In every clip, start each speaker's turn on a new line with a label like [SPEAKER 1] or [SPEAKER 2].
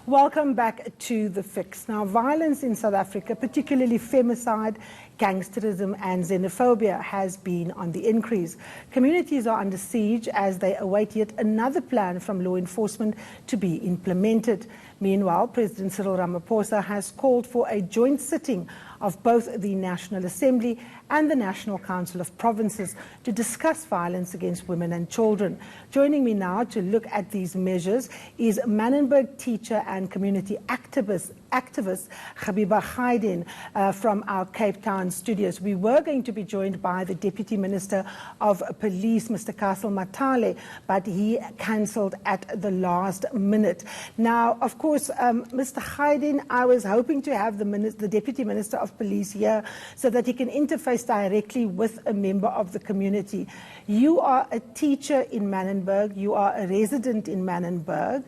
[SPEAKER 1] Welcome back to The Fix. Now, violence in South Africa, particularly femicide, gangsterism and xenophobia, has been on the increase. Communities are under siege as they await yet another plan from law enforcement to be implemented. Meanwhile, President Cyril Ramaphosa has called for a joint sitting of both the National Assembly and the National Council of Provinces to discuss violence against women and children. Joining me now to look at these measures is Mannenberg teacher and community activist Gabeba Gaidien from our Cape Town studios. We were going to be joined by the Deputy Minister of Police, Mr. Castle Matale, but he cancelled at the last minute. Now, of course, Mr. Gaidien, I was hoping to have the Deputy Minister of Police here so that he can interface directly with a member of the community. You are a teacher in Mannenberg. You are a resident in Mannenberg.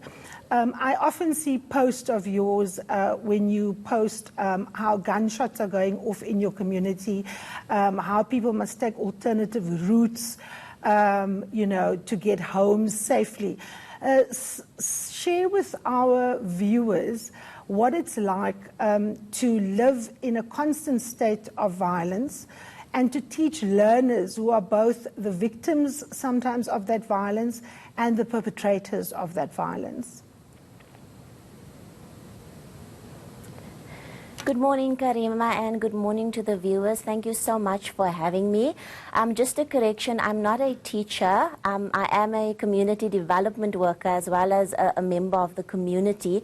[SPEAKER 1] I often see posts of yours when you post how gunshots are going off in your community, how people must take alternative routes, to get home safely. Share with our viewers what it's like to live in a constant state of violence and to teach learners who are both the victims sometimes of that violence and the perpetrators of that violence.
[SPEAKER 2] Good morning, Karima, and good morning to the viewers. Thank you so much for having me. Just a correction, I'm not a teacher. I am a community development worker as well as a member of the community.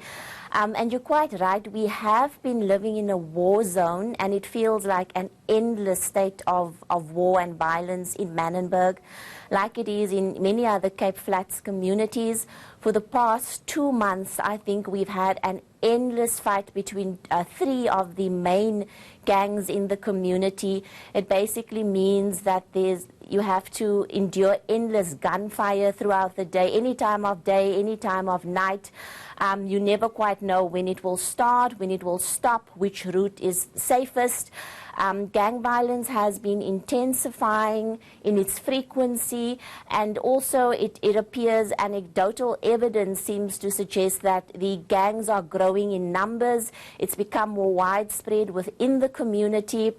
[SPEAKER 2] And you're quite right, we have been living in a war zone, and it feels like an endless state of war and violence in Mannenberg, like it is in many other Cape Flats communities. For the past 2 months, I think we've had an endless fight between 3 of the main gangs in the community. It basically means that you have to endure endless gunfire throughout the day, any time of day, any time of night. You never quite know when it will start, when it will stop, which route is safest. Gang violence has been intensifying in its frequency, and also it appears anecdotal evidence seems to suggest that the gangs are growing in numbers. It's become more widespread within the community.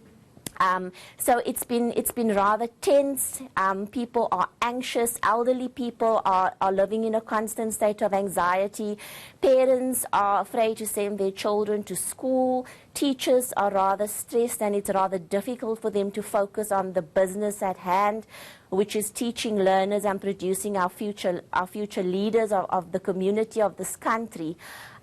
[SPEAKER 2] So it's been rather tense. People are anxious. Elderly people are living in a constant state of anxiety. Parents are afraid to send their children to school. Teachers are rather stressed, and it's rather difficult for them to focus on the business at hand, which is teaching learners and producing our future leaders of the community of this country.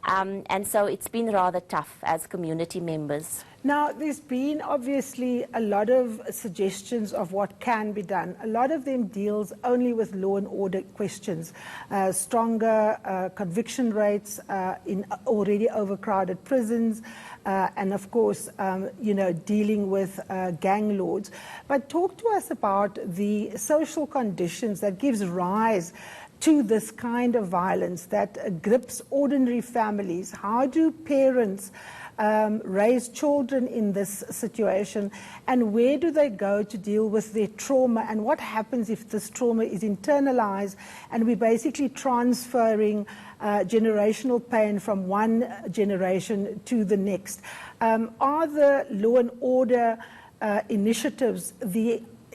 [SPEAKER 2] And so it's been rather tough as community members.
[SPEAKER 1] Now, there's been obviously a lot of suggestions of what can be done. A lot of them deals only with law and order questions, stronger conviction rates in already overcrowded prisons, and of course, dealing with gang lords. But talk to us about the social conditions that gives rise to this kind of violence that grips ordinary families. How do parents raise children in this situation, and where do they go to deal with their trauma, and what happens if this trauma is internalized and we're basically transferring generational pain from one generation to the next? Are the law and order initiatives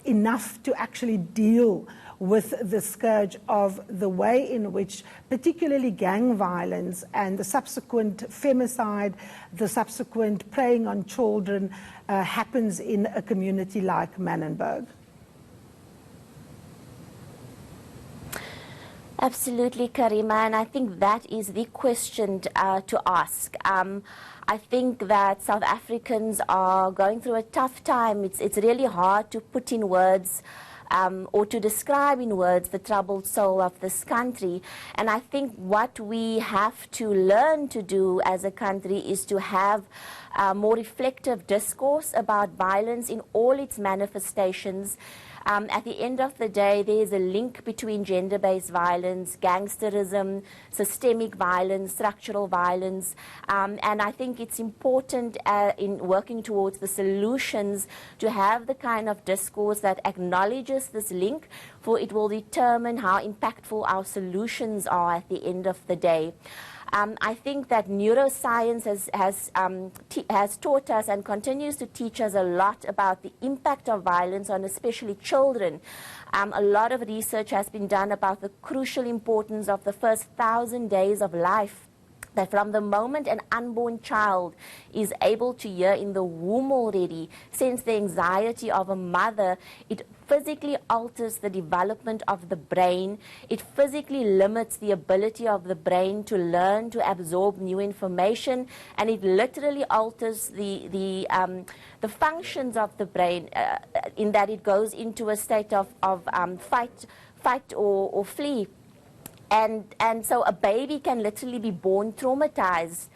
[SPEAKER 1] enough to actually deal with the scourge of the way in which particularly gang violence and the subsequent femicide, the subsequent preying on children happens in a community like Mannenberg?
[SPEAKER 2] Absolutely, Karima, and I think that is the question to ask. I think that South Africans are going through a tough time. It's really hard to put in words or to describe in words the troubled soul of this country. And I think what we have to learn to do as a country is to have more reflective discourse about violence in all its manifestations. At the end of the day, there is a link between gender-based violence, gangsterism, systemic violence, structural violence, and I think it's important in working towards the solutions to have the kind of discourse that acknowledges this link, for it will determine how impactful our solutions are at the end of the day. I think that neuroscience has taught us and continues to teach us a lot about the impact of violence on especially children. A lot of research has been done about the crucial importance of the first 1,000 days of life. That from the moment an unborn child is able to hear in the womb already, sense the anxiety of a mother, it physically alters the development of the brain. It physically limits the ability of the brain to learn, to absorb new information, and it literally alters the functions of the brain in that it goes into a state of fight or flee. And so a baby can literally be born traumatized.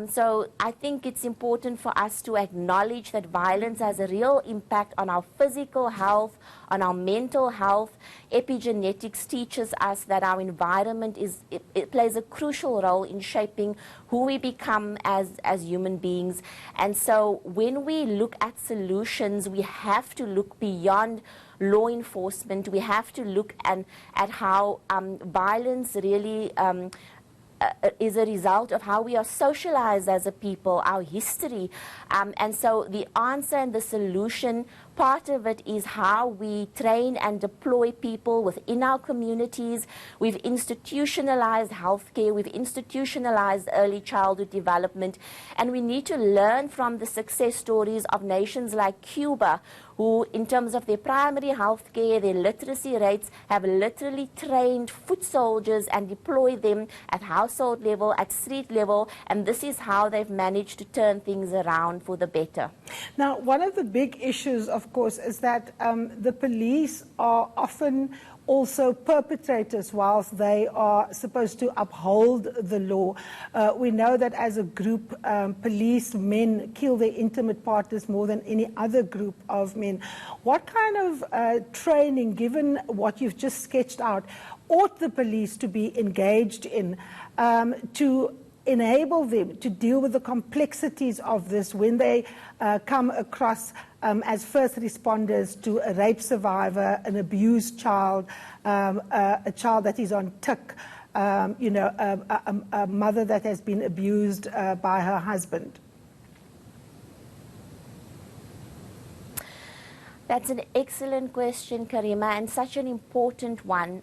[SPEAKER 2] So I think it's important for us to acknowledge that violence has a real impact on our physical health, on our mental health. Epigenetics teaches us that our environment it plays a crucial role in shaping who we become as human beings. And so when we look at solutions, we have to look beyond law enforcement. We have to look at how violence really is a result of how we are socialized as a people, our history. And so the answer and the solution, part of it is how we train and deploy people within our communities. We've institutionalized healthcare, we've institutionalized early childhood development, and we need to learn from the success stories of nations like Cuba, who, in terms of their primary health care, their literacy rates, have literally trained foot soldiers and deployed them at household level, at street level, and this is how they've managed to turn things around for the better.
[SPEAKER 1] Now, one of the big issues, of course, is that the police are often also perpetrators whilst they are supposed to uphold the law. We know that as a group, policemen kill their intimate partners more than any other group of men. What kind of training, given what you've just sketched out, ought the police to be engaged in to enable them to deal with the complexities of this when they come across as first responders to a rape survivor, an abused child, a child that is on tick, a mother that has been abused by her husband?
[SPEAKER 2] That's an excellent question, Karima, and such an important one.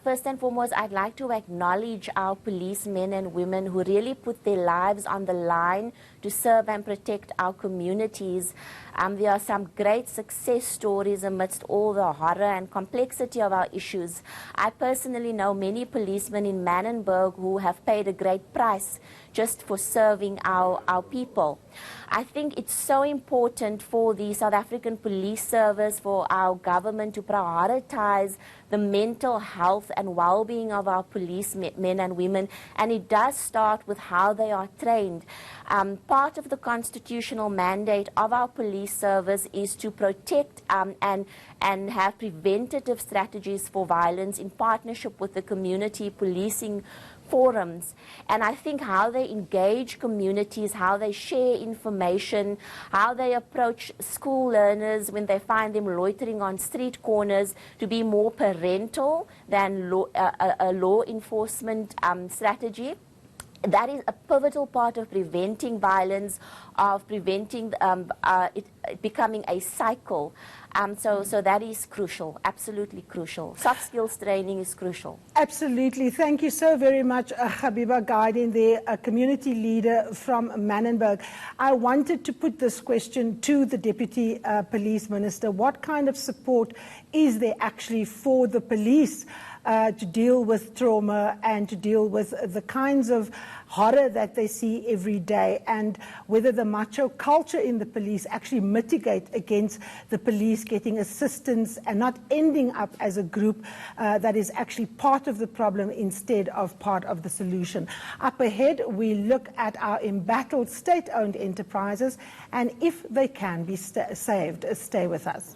[SPEAKER 2] First and foremost, I'd like to acknowledge our policemen and women who really put their lives on the line to serve and protect our communities. There are some great success stories amidst all the horror and complexity of our issues. I personally know many policemen in Mannenberg who have paid a great price just for serving our people. I think it's so important for the South African Police Service, for our government to prioritize the mental health and well-being of our policemen and women, and it does start with how they are trained. Part of the constitutional mandate of our police service is to protect and have preventative strategies for violence in partnership with the community policing forums. And I think how they engage communities, how they share information, how they approach school learners when they find them loitering on street corners to be more parental than a law enforcement strategy. That is a pivotal part of preventing violence, of preventing it becoming a cycle. So that is crucial, absolutely crucial. Soft skills training is crucial.
[SPEAKER 1] Absolutely. Thank you so very much, Gabeba Gaidien, a community leader from Mannenberg. I wanted to put this question to the Deputy Police Minister. What kind of support is there actually for the police to deal with trauma and to deal with the kinds of horror that they see every day, and whether the macho culture in the police actually mitigate against the police getting assistance and not ending up as a group that is actually part of the problem instead of part of the solution. Up ahead, we look at our embattled state-owned enterprises and if they can be saved. Stay with us.